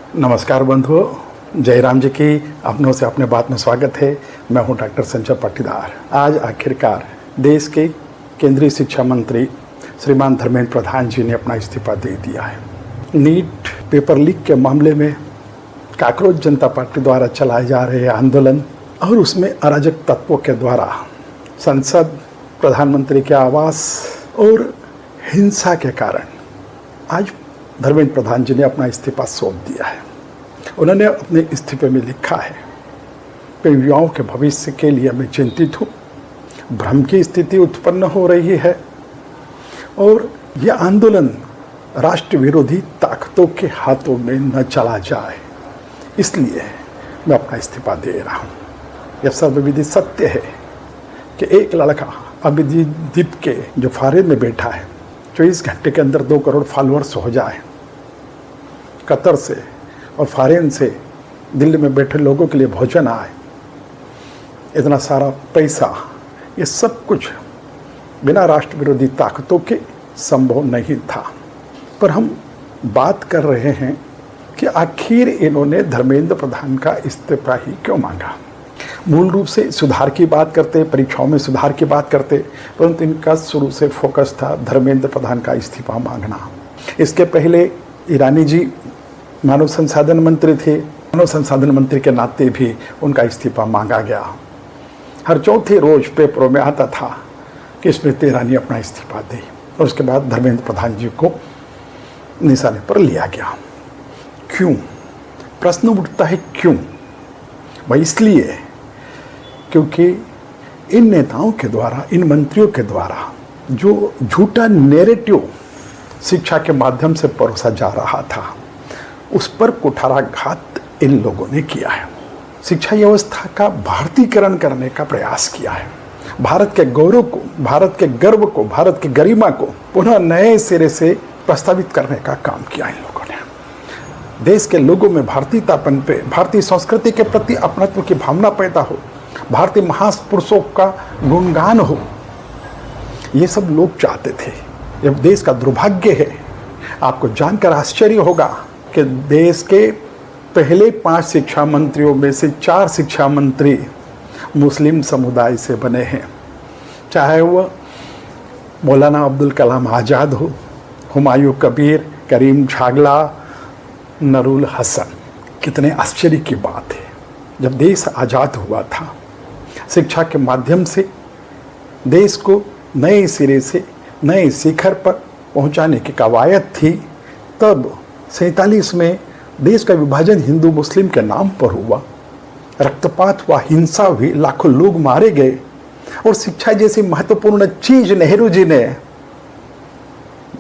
नमस्कार बंधुओं, जयराम जी की अपनों से अपने बात में स्वागत है। मैं हूं डॉक्टर संजय पाटीदार। आज आखिरकार देश के केंद्रीय शिक्षा मंत्री श्रीमान धर्मेंद्र प्रधान जी ने अपना इस्तीफा दे दिया है। नीट पेपर लीक के मामले में काकरोच जनता पार्टी द्वारा चलाए जा रहे आंदोलन और उसमें अराजक तत्वों के द्वारा संसद, प्रधानमंत्री के आवास और हिंसा के कारण आज धर्मेंद्र प्रधान जी ने अपना इस्तीफा सौंप दिया है। उन्होंने अपने इस्तीफे में लिखा है कि युवाओं के भविष्य के लिए मैं चिंतित हूँ। भ्रम की स्थिति उत्पन्न हो रही है और यह आंदोलन राष्ट्र विरोधी ताकतों के हाथों में न चला जाए, इसलिए मैं अपना इस्तीफा दे रहा हूँ। यह सर्वविदित सत्य है कि एक लड़का अभिजीत के जो फॉरेन में बैठा है, 24 घंटे के अंदर 2 करोड़ फॉलोअर्स हो जाए, कतर से और फॉरेन से दिल्ली में बैठे लोगों के लिए भोजन आए, इतना सारा पैसा, ये सब कुछ बिना राष्ट्र विरोधी ताकतों के संभव नहीं था। पर हम बात कर रहे हैं कि आखिर इन्होंने धर्मेंद्र प्रधान का इस्तीफा ही क्यों मांगा। मूल रूप से सुधार की बात करते, परीक्षाओं में सुधार की बात करते, परंतु इनका शुरू से फोकस था धर्मेंद्र प्रधान का इस्तीफा मांगना। इसके पहले ईरानी जी मानव संसाधन मंत्री थे। मानव संसाधन मंत्री के नाते भी उनका इस्तीफा मांगा गया। हर चौथे रोज पेपरों में आता था कि स्मृति ईरानी अपना इस्तीफा दी, और उसके बाद धर्मेंद्र प्रधान जी को निशाने पर लिया गया। क्यों? प्रश्न उठता है क्यों? वह इसलिए क्योंकि इन नेताओं के द्वारा, इन मंत्रियों के द्वारा जो झूठा नैरेटिव शिक्षा के माध्यम से परोसा जा रहा था, उस पर कुठाराघात इन लोगों ने किया है। शिक्षा व्यवस्था का भारतीकरण करने का प्रयास किया है। भारत के गौरव को, भारत के गर्व को, भारत की गरिमा को पुनः नए सिरे से प्रस्तावित करने का काम किया इन लोगों ने। देश के लोगों में भारतीयतापन पे, भारतीय संस्कृति के प्रति अपनत्व की भावना पैदा हो, भारतीय महापुरुषों का गुणगान हो, ये सब लोग चाहते थे। यह देश का दुर्भाग्य है। आपको जानकर आश्चर्य होगा कि देश के पहले 5 शिक्षा मंत्रियों में से 4 शिक्षा मंत्री मुस्लिम समुदाय से बने हैं। चाहे वह मौलाना अब्दुल कलाम आज़ाद हो, हुमायूं कबीर, करीम छागला, नरुल हसन। कितने आश्चर्य की बात है। जब देश आज़ाद हुआ था, शिक्षा के माध्यम से देश को नए सिरे से, नए शिखर पर पहुंचाने की कवायद थी, तब 47 में देश का विभाजन हिंदू मुस्लिम के नाम पर हुआ। रक्तपात हुआ, हिंसा हुई, लाखों लोग मारे गए, और शिक्षा जैसी महत्वपूर्ण चीज नेहरू जी ने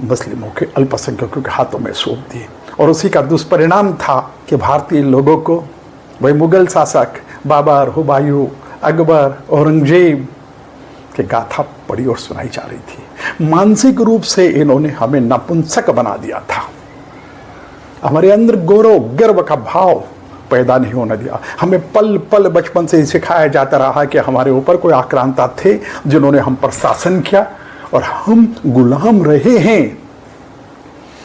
मुस्लिमों के, अल्पसंख्यकों के हाथों में सौंप दी। और उसी का दुष्परिणाम था कि भारतीय लोगों को वही मुगल शासक बाबर, हुमायूं, अकबर, औरंगजेब की गाथा पढ़ी और सुनाई जा रही थी। मानसिक रूप से इन्होंने हमें नपुंसक बना दिया था। हमारे अंदर गौरव, गर्व का भाव पैदा नहीं होने दिया। हमें पल पल बचपन से सिखाया जाता रहा कि हमारे ऊपर कोई आक्रांता थे जिन्होंने हम पर शासन किया और हम गुलाम रहे हैं।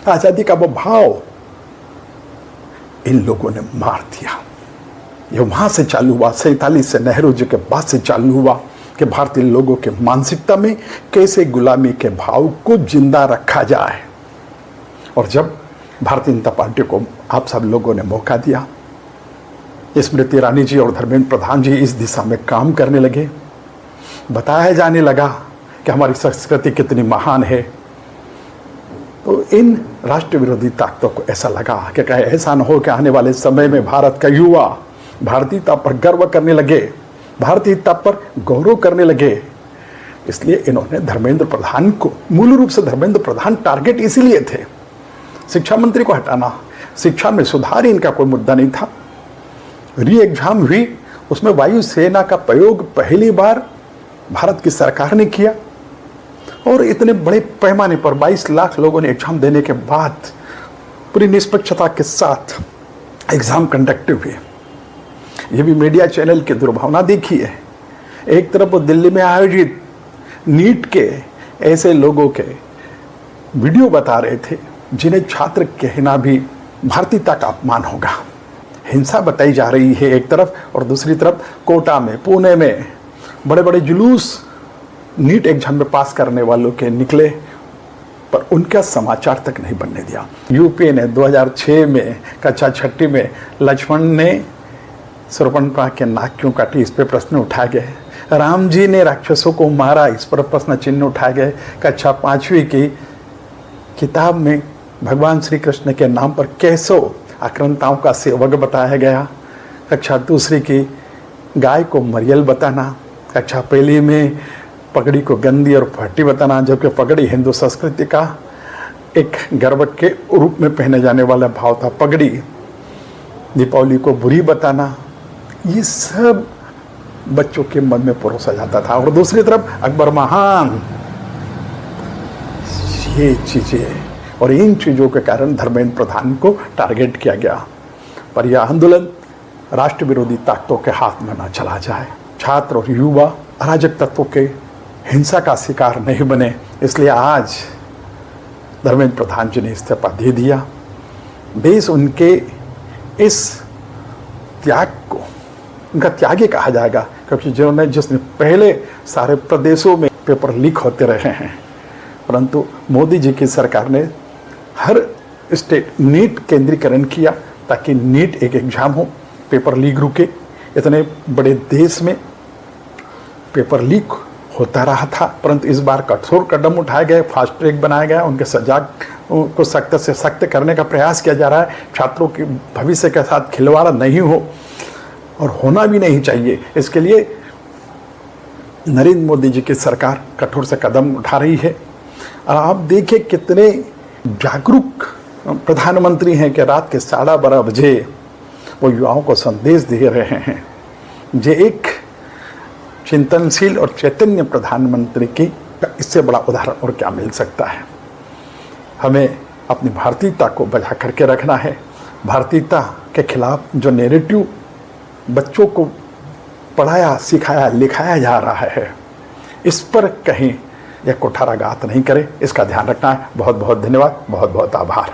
आजादी का वो भाव इन लोगों ने मार दिया। ये वहां से चालू हुआ, 47 से, नेहरू जी के बाद से चालू हुआ कि भारतीय लोगों के मानसिकता में कैसे गुलामी के भाव को जिंदा रखा जाए। और जब भारतीय जनता पार्टी को आप सब लोगों ने मौका दिया, स्मृति ईरानी जी और धर्मेंद्र प्रधान जी इस दिशा में काम करने लगे, बताया जाने लगा कि हमारी संस्कृति कितनी महान है, तो इन राष्ट्र विरोधी ताकतों को ऐसा लगा कि कहीं ऐसा न हो कि आने वाले समय में भारत का युवा भारतीयता पर गर्व करने लगे, भारतीयता पर गौरव करने लगे। इसलिए इन्होंने धर्मेंद्र प्रधान को, मूल रूप से धर्मेंद्र प्रधान टारगेट इसीलिए थे, शिक्षा मंत्री को हटाना। शिक्षा में सुधार इनका कोई मुद्दा नहीं था। री एग्जाम हुई, उसमें वायुसेना का प्रयोग पहली बार भारत की सरकार ने किया, और इतने बड़े पैमाने पर 22 लाख लोगों ने एग्जाम देने के बाद पूरी निष्पक्षता के साथ एग्जाम कंडक्ट हुए। ये भी मीडिया चैनल की दुर्भावना देखी है। एक तरफ वो दिल्ली में आयोजित नीट के ऐसे लोगों के वीडियो बता रहे थे जिन्हें छात्र कहना भी भारतीयता का अपमान होगा। हिंसा बताई जा रही है एक तरफ, और दूसरी तरफ कोटा में, पुणे में बड़े बड़े जुलूस नीट एग्जाम में पास करने वालों के निकले, पर उनका समाचार तक नहीं बनने दिया। यूपी ने 2006 में कक्षा 6 में लक्ष्मण ने शूर्पणखा के नाक क्यों काटी, इस पे प्रश्न उठाए गए। राम जी ने राक्षसों को मारा, इस पर प्रश्न चिन्ह उठाए गए। कक्षा 5वीं की किताब में भगवान श्री कृष्ण के नाम पर कैसो आक्रांताओं का सेवक बताया गया। कक्षा 2 की गाय को मरियल बताना। कक्षा 1 में पगड़ी को गंदी और फटी बताना, जबकि पगड़ी हिंदू संस्कृति का एक गर्व के रूप में पहने जाने वाला भाव था। पगड़ी दीपावली को बुरी बताना, ये सब बच्चों के मन में परोसा जाता था। और दूसरी तरफ अकबर महान, ये चीज़ें, और इन चीज़ों के कारण धर्मेंद्र प्रधान को टारगेट किया गया। पर यह आंदोलन राष्ट्र विरोधी ताकतों के हाथ में न चला जाए, छात्र और युवा अराजक तत्वों के हिंसा का शिकार नहीं बने, इसलिए आज धर्मेंद्र प्रधान जी ने इस्तीफा दे दिया। देश उनके इस त्याग को उनका त्यागी कहा जाएगा, क्योंकि जिसने पहले सारे प्रदेशों में पेपर लीक होते रहे हैं, परंतु मोदी जी की सरकार ने हर स्टेट नीट केंद्रीकरण किया ताकि नीट एक एग्जाम हो, पेपर लीक रुके। इतने बड़े देश में पेपर लीक होता रहा था, परंतु इस बार कठोर कदम उठाए गए, फास्ट ट्रैक बनाया गया, उनके सजा को सख्त से सख्त करने का प्रयास किया जा रहा है। छात्रों के भविष्य के साथ खिलवाड़ नहीं हो, और होना भी नहीं चाहिए। इसके लिए नरेंद्र मोदी जी की सरकार कठोर से कदम उठा रही है। और आप देखिए कितने जागरूक प्रधानमंत्री हैं कि रात के 12:30 बजे वो युवाओं को संदेश दे रहे हैं। जो एक चिंतनशील और चैतन्य प्रधानमंत्री की इससे बड़ा उदाहरण और क्या मिल सकता है। हमें अपनी भारतीयता को बचा करके रखना है। भारतीयता के खिलाफ जो नैरेटिव बच्चों को पढ़ाया, सिखाया, लिखाया जा रहा है, इस पर कहीं यह कुठाराघात नहीं करे, इसका ध्यान रखना है। बहुत बहुत धन्यवाद, बहुत बहुत आभार।